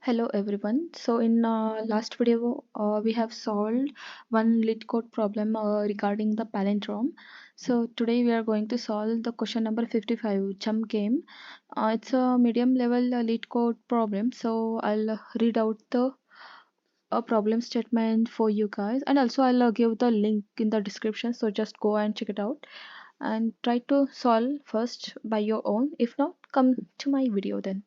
Hello everyone. So in last video we have solved one LeetCode problem regarding the palindrome. So today we are going to solve the question number 55 jump game. It's a medium level LeetCode problem. So I'll read out the problem statement for you guys, and also I'll give the link in the description. So just go and check it out and try to solve first by your own. If not, come to my video then.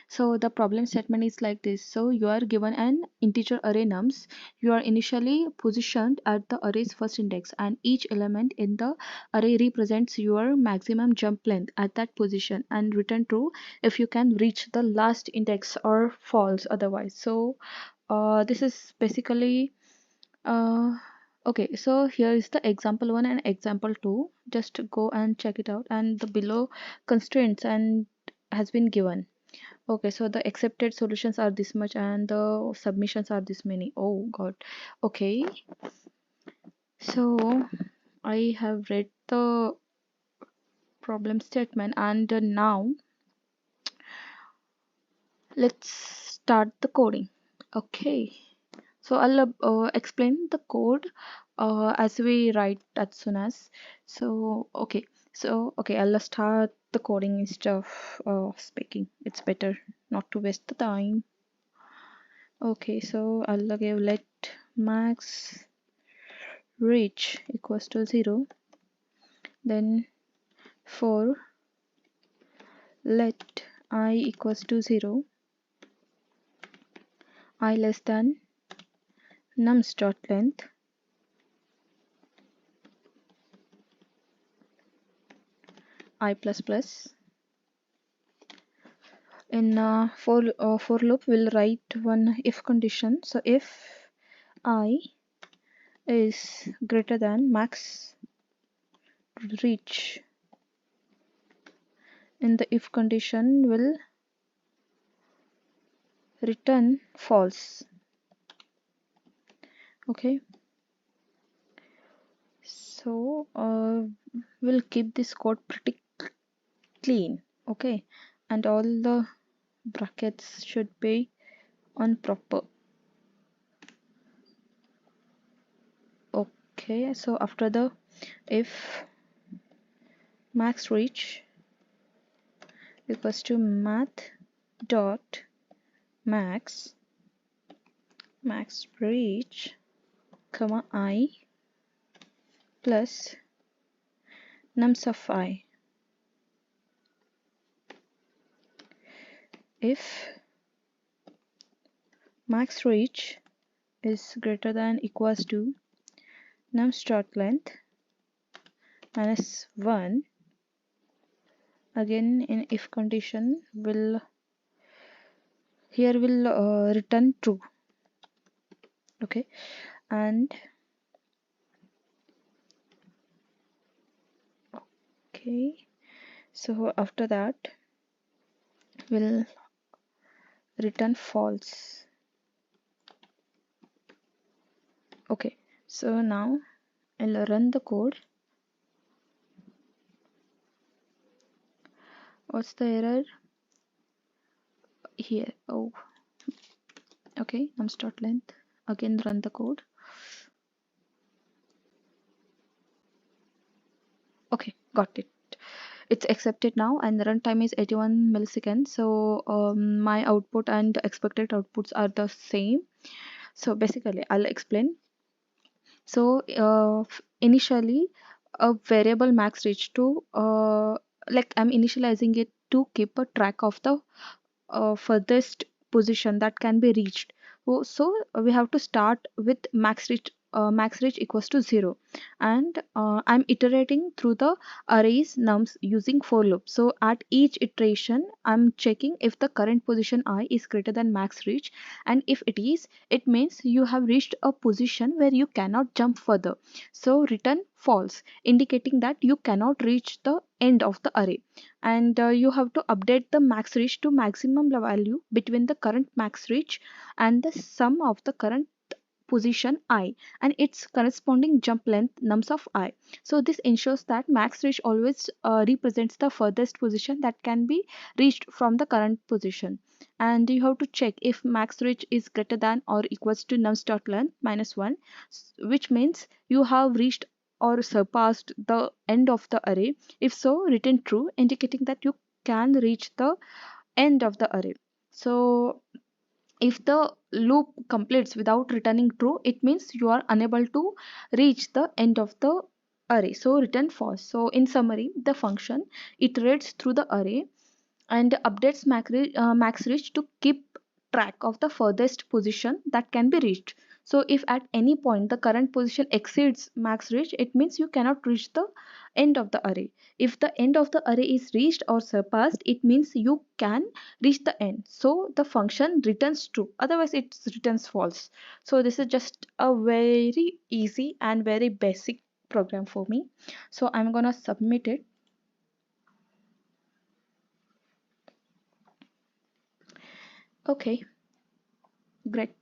So the problem statement is like this. So you are given an integer array nums. You are initially positioned at the array's first index, and each element in the array represents your maximum jump length at that position, and return true if you can reach the last index or false otherwise. So this is basically uh, okay. So here is the example 1 and example 2. Just go and check it out, and the below constraints and has been given. Okay, so the accepted solutions are this much and the submissions are this many. Oh God. Okay, so I have read the problem statement, and now let's start the coding. Okay, so I'll explain the code as we write as soon as. So okay, I'll start the coding instead of speaking. It's better not to waste the time. Okay, so I'll give let max reach equals to 0, then for let I equals to 0, I less than nums dot length, I plus plus. In for loop we'll write one if condition. So if I is greater than max reach, in the if condition will return false. Okay, so we'll keep this code pretty clean. Okay, and all the brackets should be on proper. Okay, so after the if max reach equals to math dot max reach comma I plus nums of I. If max reach is greater than equals to nums dot length minus 1, again in if condition will return true. Okay, and okay, so after that will return false. Okay, so now I'll run the code. What's the error here? Oh, okay, nums dot length. Again run the code. Okay, got it. It's accepted now, and the runtime is 81 milliseconds. So my output and expected outputs are the same. So basically I'll explain. So initially a variable max reach to like I'm initializing it to keep a track of the furthest position that can be reached. So we have to start with max reach equals to 0, and I'm iterating through the arrays nums using for loop. So at each iteration I'm checking if the current position I is greater than max reach, and if it is, it means you have reached a position where you cannot jump further. So return false, indicating that you cannot reach the end of the array, and you have to update the max reach to maximum value between the current max reach and the sum of the current position I and its corresponding jump length nums of I. So this ensures that max reach always represents the furthest position that can be reached from the current position. And you have to check if max reach is greater than or equals to nums dot length minus 1, which means you have reached or surpassed the end of the array. If so, return true, indicating that you can reach the end of the array. So if the loop completes without returning true, it means you are unable to reach the end of the array. So return false. So in summary, the function iterates through the array and updates max reach to keep track of the furthest position that can be reached. So if at any point the current position exceeds max reach, it means you cannot reach the end of the array. If the end of the array is reached or surpassed, it means you can reach the end. So the function returns true, otherwise it returns false. So this is just a very easy and very basic program for me. So I'm gonna submit it. Okay, great.